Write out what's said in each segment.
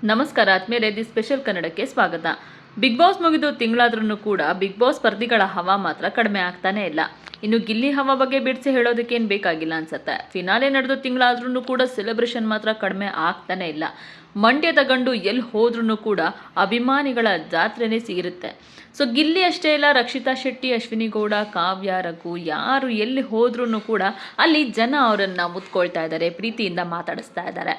ನಮಸ್ಕಾರ ಆದ್ಮೇಲೆ the special ಕನ್ನಡಕ್ಕೆ ಸ್ವಾಗತ. ಬಿಗ್ ಬಾಸ್ ಮುಗಿದು ತಿಂಗಳಾದ್ರೂ ಕೂಡ ಬಿಗ್ ಬಾಸ್ ಸ್ಪರ್ಧಿಗಳ ಹವಾ ಮಾತ್ರ ಕಡಿಮೆ ಆಗ್ತಾನೆ ಇಲ್ಲ. ಇನ್ನು ಗಿಲ್ಲಿ ಹವಾ ಬಗ್ಗೆ ಬಿಡಿಸಿ ಹೇಳೋದಕ್ಕೇನು ಬೇಕಾಗಿಲ್ಲ ಅನ್ಸುತ್ತೆ. ಫಿನಾಲೆ ನಡೆದು ತಿಂಗಳಾದ್ರೂ ಕೂಡ ಸೆಲೆಬ್ರೇಷನ್ ಮಾತ್ರ ಕಡಿಮೆ ಆಗ್ತಾನೆ ಇಲ್ಲ. ಮಂಡ್ಯದ ಗಂಡು ಎಲ್ಲಿ ಹೋದ್ರೂ ಕೂಡ ಅಭಿಮಾನಿಗಳ ಜಾತ್ರೆನೇ ಸಿಗಿರುತ್ತೆ. ಸೊ ಗಿಲ್ಲಿ ಅಷ್ಟೇ ಇಲ್ಲ, ರಕ್ಷಿತಾ ಶೆಟ್ಟಿ, ಅಶ್ವಿನಿ ಗೌಡ, ಕಾವ್ಯ, ರಘು ಯಾರು ಎಲ್ಲಿ ಹೋದ್ರೂ ಕೂಡ ಅಲ್ಲಿ ಜನ ಅವರನ್ನು ಮುತ್ಕೊಳ್ತಾ ಇದ್ದಾರೆ, ಪ್ರೀತಿಯಿಂದ ಮಾತಾಡಿಸ್ತಾ ಇದ್ದಾರೆ.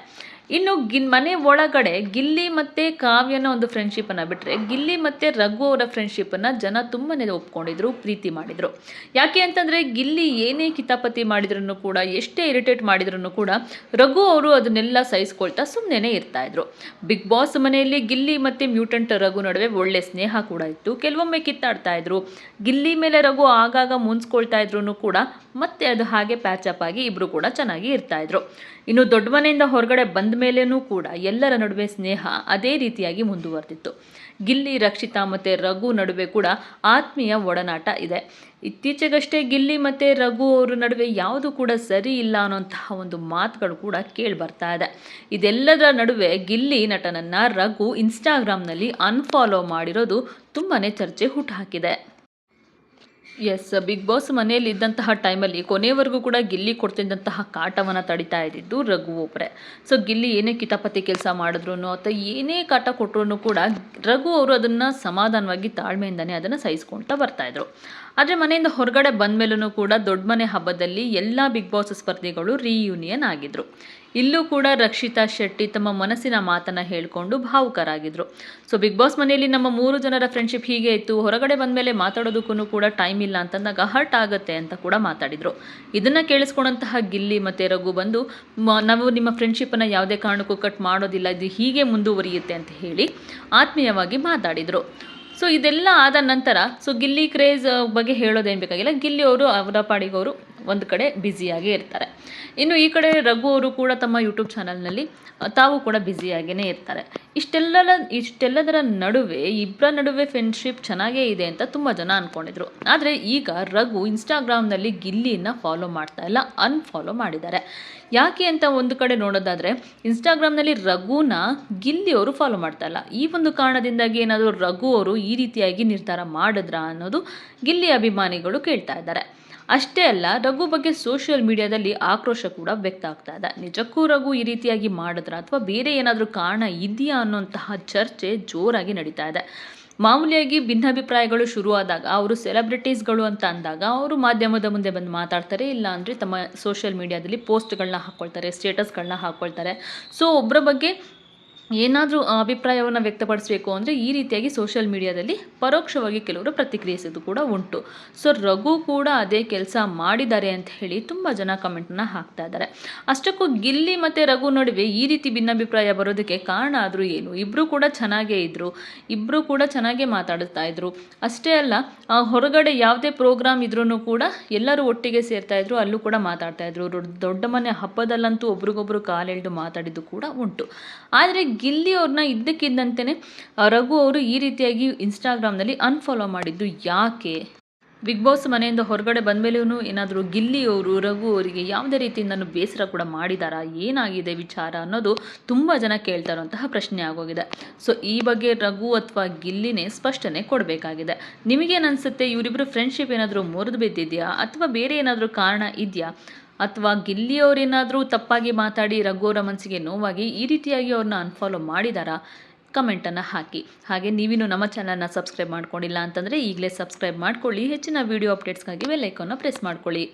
ಇನ್ನು ಮನೆ ಒಳಗಡೆ ಗಿಲ್ಲಿ ಮತ್ತು ಕಾವ್ಯನ ಒಂದು ಫ್ರೆಂಡ್ಶಿಪ್ಪನ್ನು ಬಿಟ್ಟರೆ ಗಿಲ್ಲಿ ಮತ್ತು ರಘು ಅವರ ಫ್ರೆಂಡ್ಶಿಪ್ಪನ್ನು ಜನ ತುಂಬಾ ಒಪ್ಕೊಂಡಿದ್ರು, ಪ್ರೀತಿ ಮಾಡಿದರು. ಯಾಕೆ ಅಂತಂದರೆ ಗಿಲ್ಲಿ ಏನೇ ಕಿತಾಪತಿ ಮಾಡಿದ್ರೂ ಕೂಡ, ಎಷ್ಟೇ ಇರಿಟೇಟ್ ಮಾಡಿದ್ರೂ ಕೂಡ ರಘು ಅವರು ಅದನ್ನೆಲ್ಲ ಸಹಿಸ್ಕೊಳ್ತಾ ಸುಮ್ಮನೆ ಇರ್ತಾಯಿದ್ರು. ಬಿಗ್ ಬಾಸ್ ಮನೆಯಲ್ಲಿ ಗಿಲ್ಲಿ ಮತ್ತು ಮ್ಯೂಟೆಂಟ್ ರಘು ನಡುವೆ ಒಳ್ಳೆ ಸ್ನೇಹ ಕೂಡ ಇತ್ತು. ಕೆಲವೊಮ್ಮೆ ಕಿತ್ತಾಡ್ತಾ ಇದ್ರು. ಗಿಲ್ಲಿ ಮೇಲೆ ರಘು ಆಗಾಗ ಮುನ್ಸ್ಕೊಳ್ತಾ ಇದ್ರು ಕೂಡ ಮತ್ತೆ ಅದು ಹಾಗೆ ಪ್ಯಾಚಪ್ ಆಗಿ ಇಬ್ಬರು ಕೂಡ ಚೆನ್ನಾಗಿ ಇರ್ತಾಯಿದ್ರು. ಇನ್ನು ದೊಡ್ಡ ಮನೆಯಿಂದ ಹೊರಗಡೆ ಬಂದ ಮೇಲೇನೂ ಕೂಡ ಎಲ್ಲರ ನಡುವೆ ಸ್ನೇಹ ಅದೇ ರೀತಿಯಾಗಿ ಮುಂದುವರೆದಿತ್ತು. ಗಿಲ್ಲಿ, ರಕ್ಷಿತಾ ಮತ್ತು ರಘು ನಡುವೆ ಕೂಡ ಆತ್ಮೀಯ ಒಡನಾಟ ಇದೆ. ಇತ್ತೀಚೆಗಷ್ಟೇ ಗಿಲ್ಲಿ ಮತ್ತು ರಘು ಅವರ ನಡುವೆ ಯಾವುದು ಕೂಡ ಸರಿ ಇಲ್ಲ ಅನ್ನೋಂತಹ ಒಂದು ಮಾತುಗಳು ಕೂಡ ಕೇಳಿ ಬರ್ತಾ ಇದೆ. ಇದೆಲ್ಲದರ ನಡುವೆ ಗಿಲ್ಲಿ ನಟನನ್ನು ರಘು ಇನ್ಸ್ಟಾಗ್ರಾಮ್ನಲ್ಲಿ ಅನ್ಫಾಲೋ ಮಾಡಿರೋದು ತುಂಬಾ ಚರ್ಚೆ ಹುಟ್ಟುಹಾಕಿದೆ. ಎಸ್, ಬಿಗ್ ಬಾಸ್ ಮನೆಯಲ್ಲಿ ಇದ್ದಂತಹ ಟೈಮಲ್ಲಿ ಕೊನೆವರೆಗೂ ಕೂಡ ಗಿಲ್ಲಿ ಕೊಡ್ತಿದ್ದಂತಹ ಕಾಟವನ್ನು ತಡಿತಾ ಇದ್ದಿದ್ದು ರಘು ಒಬ್ಬರೇ. ಸೊ ಗಿಲ್ಲಿ ಏನೇ ಕಿತಾಪತಿ ಕೆಲಸ ಮಾಡಿದ್ರು ಅಥವಾ ಏನೇ ಕಾಟ ಕೊಟ್ಟರು ಕೂಡ ರಘು ಅವರು ಅದನ್ನು ಸಮಾಧಾನವಾಗಿ ತಾಳ್ಮೆಯಿಂದನೇ ಅದನ್ನು ಸಹಿಸ್ಕೊಳ್ತಾ ಬರ್ತಾಯಿದ್ರು. ಆದರೆ ಮನೆಯಿಂದ ಹೊರಗಡೆ ಬಂದ ಮೇಲೂ ಕೂಡ ದೊಡ್ಡ ಮನೆ ಹಬ್ಬದಲ್ಲಿ ಎಲ್ಲ ಬಿಗ್ ಬಾಸ್ ಸ್ಪರ್ಧಿಗಳು ರೀಯೂನಿಯನ್ ಆಗಿದ್ರು. ಇಲ್ಲೂ ಕೂಡ ರಕ್ಷಿತಾ ಶೆಟ್ಟಿ ತಮ್ಮ ಮನಸ್ಸಿನ ಮಾತನ್ನು ಹೇಳಿಕೊಂಡು ಭಾವುಕರಾಗಿದ್ದರು. ಸೊ ಬಿಗ್ ಬಾಸ್ ಮನೆಯಲ್ಲಿ ನಮ್ಮ 3 ಜನರ ಫ್ರೆಂಡ್ಶಿಪ್ ಹೀಗೆ ಇತ್ತು, ಹೊರಗಡೆ ಬಂದ ಮೇಲೆ ಮಾತಾಡೋದಕ್ಕೂ ಕೂಡ ಟೈಮ್ ಇಲ್ಲ ಅಂತಂದಾಗ ಹರ್ಟ್ ಆಗುತ್ತೆ ಅಂತ ಕೂಡ ಮಾತಾಡಿದರು. ಇದನ್ನು ಕೇಳಿಸ್ಕೊಂಡಂತಹ ಗಿಲ್ಲಿ ಮತ್ತು ರಘು ಬಂದು ನಾವು ನಿಮ್ಮ ಫ್ರೆಂಡ್ಶಿಪ್ಪನ್ನು ಯಾವುದೇ ಕಾರಣಕ್ಕೂ ಕಟ್ ಮಾಡೋದಿಲ್ಲ, ಇದು ಹೀಗೆ ಮುಂದುವರಿಯುತ್ತೆ ಅಂತ ಹೇಳಿ ಆತ್ಮೀಯವಾಗಿ ಮಾತಾಡಿದರು. ಸೊ ಇದೆಲ್ಲ ಆದ ನಂತರ ಗಿಲ್ಲಿ ಕ್ರೇಜ್ ಬಗ್ಗೆ ಹೇಳೋದೇನು ಬೇಕಾಗಿಲ್ಲ. ಗಿಲ್ಲಿ ಅವರು ಅವರ ಪಾಡಿಗೆ ಅವರು ಒಂದು ಕಡೆ ಬ್ಯುಸಿಯಾಗೇ ಇರ್ತಾರೆ. ಇನ್ನು ಈ ಕಡೆ ರಘು ಅವರು ಕೂಡ ತಮ್ಮ ಯೂಟ್ಯೂಬ್ ಚಾನಲ್ನಲ್ಲಿ ತಾವು ಕೂಡ ಬ್ಯುಸಿಯಾಗೇ ಇರ್ತಾರೆ. ಇಷ್ಟೆಲ್ಲದರ ನಡುವೆ ಇಬ್ಬರ ನಡುವೆ ಫ್ರೆಂಡ್ಶಿಪ್ ಚೆನ್ನಾಗೇ ಇದೆ ಅಂತ ತುಂಬ ಜನ ಅಂದ್ಕೊಂಡಿದ್ರು. ಆದರೆ ಈಗ ರಘು ಇನ್ಸ್ಟಾಗ್ರಾಮ್ನಲ್ಲಿ ಗಿಲ್ಲಿಯನ್ನು ಫಾಲೋ ಮಾಡ್ತಾ ಇಲ್ಲ, ಅನ್ಫಾಲೋ ಮಾಡಿದ್ದಾರೆ. ಯಾಕೆ ಅಂತ ಒಂದು ಕಡೆ ನೋಡೋದಾದರೆ ಇನ್ಸ್ಟಾಗ್ರಾಮ್ನಲ್ಲಿ ರಘುನ ಗಿಲ್ಲಿಯವರು ಫಾಲೋ ಮಾಡ್ತಾ ಇಲ್ಲ. ಈ ಒಂದು ಕಾರಣದಿಂದಾಗಿ ಏನಾದರೂ ರಘು ಅವರು ಈ ರೀತಿಯಾಗಿ ನಿರ್ಧಾರ ಮಾಡಿದ್ರಾ ಅನ್ನೋದು ಗಿಲ್ಲಿ ಅಭಿಮಾನಿಗಳು ಕೇಳ್ತಾ ಇದ್ದಾರೆ. ಅಷ್ಟೇ ಅಲ್ಲ, ರಘು ಬಗ್ಗೆ ಸೋಷಿಯಲ್ ಮೀಡಿಯಾದಲ್ಲಿ ಆಕ್ರೋಶ ಕೂಡ ವ್ಯಕ್ತ ಆಗ್ತಾ ಇದೆ. ನಿಜಕ್ಕೂ ರಘು ಈ ರೀತಿಯಾಗಿ ಮಾಡಿದ್ರ ಅಥವಾ ಬೇರೆ ಏನಾದರೂ ಕಾರಣ ಇದೆಯಾ ಅನ್ನೋಂತಹ ಚರ್ಚೆ ಜೋರಾಗಿ ನಡೀತಾ ಇದೆ. ಮಾಮೂಲಿಯಾಗಿ ಭಿನ್ನಾಭಿಪ್ರಾಯಗಳು ಶುರುವಾದಾಗ ಅವರು ಸೆಲೆಬ್ರಿಟೀಸ್ಗಳು ಅಂತ ಅಂದಾಗ ಅವರು ಮಾಧ್ಯಮದ ಮುಂದೆ ಬಂದು ಮಾತಾಡ್ತಾರೆ, ಇಲ್ಲ ಅಂದರೆ ತಮ್ಮ ಸೋಷಿಯಲ್ ಮೀಡಿಯಾದಲ್ಲಿ ಪೋಸ್ಟ್ಗಳನ್ನ ಹಾಕ್ಕೊಳ್ತಾರೆ, ಸ್ಟೇಟಸ್ಗಳನ್ನ ಹಾಕ್ಕೊಳ್ತಾರೆ. ಸೊ ಒಬ್ಬರ ಬಗ್ಗೆ ಏನಾದರೂ ಅಭಿಪ್ರಾಯವನ್ನು ವ್ಯಕ್ತಪಡಿಸಬೇಕು ಅಂದರೆ ಈ ರೀತಿಯಾಗಿ ಸೋಷಿಯಲ್ ಮೀಡಿಯಾದಲ್ಲಿ ಪರೋಕ್ಷವಾಗಿ ಕೆಲವರು ಪ್ರತಿಕ್ರಿಯಿಸೋದು ಕೂಡ ಉಂಟು. ಸೊ ರಘು ಕೂಡ ಅದೇ ಕೆಲಸ ಮಾಡಿದ್ದಾರೆ ಅಂತ ಹೇಳಿ ತುಂಬ ಜನ ಕಮೆಂಟನ್ನು ಹಾಕ್ತಾ ಇದ್ದಾರೆ. ಅಷ್ಟಕ್ಕೂ ಗಿಲ್ಲಿ ಮತ್ತು ರಘು ನಡುವೆ ಈ ರೀತಿ ಭಿನ್ನಾಭಿಪ್ರಾಯ ಬರೋದಕ್ಕೆ ಕಾರಣ ಆದರೂ ಏನು? ಇಬ್ಬರು ಕೂಡ ಚೆನ್ನಾಗೇ ಇದ್ದರು, ಇಬ್ಬರು ಕೂಡ ಚೆನ್ನಾಗೇ ಮಾತಾಡ್ತಾ ಇದ್ರು. ಅಷ್ಟೇ ಅಲ್ಲ, ಹೊರಗಡೆ ಯಾವುದೇ ಪ್ರೋಗ್ರಾಮ್ ಇದ್ರೂ ಕೂಡ ಎಲ್ಲರೂ ಒಟ್ಟಿಗೆ ಸೇರ್ತಾ ಇದ್ರು, ಅಲ್ಲೂ ಕೂಡ ಮಾತಾಡ್ತಾ ಇದ್ರು. ದೊಡ್ಡ ಮನೆ ಹಬ್ಬದಲ್ಲಂತೂ ಒಬ್ರಿಗೊಬ್ರು ಕಾಲೆಳೆದು ಮಾತಾಡಿದ್ದು ಕೂಡ ಉಂಟು. ಆದರೆ ಗಿಲ್ಲಿ ಅವ್ರನ್ನ ಇದ್ದಕ್ಕಿದ್ದಂತೆಯೇ ರಘು ಅವರು ಈ ರೀತಿಯಾಗಿ ಇನ್ಸ್ಟಾಗ್ರಾಮ್ನಲ್ಲಿ ಅನ್ಫಾಲೋ ಮಾಡಿದ್ದು ಯಾಕೆ? ಬಿಗ್ ಬಾಸ್ ಮನೆಯಿಂದ ಹೊರಗಡೆ ಬಂದ ಮೇಲೂ ಏನಾದರೂ ಗಿಲ್ಲಿಯವರು ರಘು ಅವರಿಗೆ ಯಾವುದೇ ರೀತಿಯಿಂದನೂ ಬೇಸರ ಕೂಡ ಮಾಡಿದಾರಾ? ಏನಾಗಿದೆ ವಿಚಾರ ಅನ್ನೋದು ತುಂಬ ಜನ ಕೇಳ್ತಾ ಇರುವಂತಹ ಪ್ರಶ್ನೆ ಆಗೋಗಿದೆ. ಸೊ ಈ ಬಗ್ಗೆ ರಘು ಅಥವಾ ಗಿಲ್ಲಿನೇ ಸ್ಪಷ್ಟನೆ ಕೊಡಬೇಕಾಗಿದೆ. ನಿಮಗೇನು ಅನಿಸುತ್ತೆ? ಇವರಿಬ್ಬರು ಫ್ರೆಂಡ್ಶಿಪ್ ಏನಾದರೂ ಮುರಿದು ಬಿದ್ದಿದೆಯಾ ಅಥವಾ ಬೇರೆ ಏನಾದರೂ ಕಾರಣ ಇದೆಯಾ? ಅಥವಾ ಗಿಲ್ಲಿಯವರೇನಾದರೂ ತಪ್ಪಾಗಿ ಮಾತಾಡಿ ರಘು ಅವರ ಮನಸ್ಸಿಗೆ ನೋವಾಗಿ ಈ ರೀತಿಯಾಗಿ ಅವ್ರನ್ನ ಅನ್ಫಾಲೋ ಮಾಡಿದಾರಾ? ಕಮೆಂಟನ್ನು ಹಾಕಿ. ಹಾಗೆ ನೀವಿನ್ನೂ ನಮ್ಮ ಚಾನಲ್ನ ಸಬ್ಸ್ಕ್ರೈಬ್ ಮಾಡ್ಕೊಂಡಿಲ್ಲ ಅಂತಂದರೆ ಈಗಲೇ ಸಬ್ಸ್ಕ್ರೈಬ್ ಮಾಡ್ಕೊಳ್ಳಿ. ಹೆಚ್ಚಿನ ವೀಡಿಯೋ ಅಪ್ಡೇಟ್ಸ್ಗಾಗಿ ಬೆಲ್ ಐಕಾನ್ನ ಪ್ರೆಸ್ ಮಾಡ್ಕೊಳ್ಳಿ.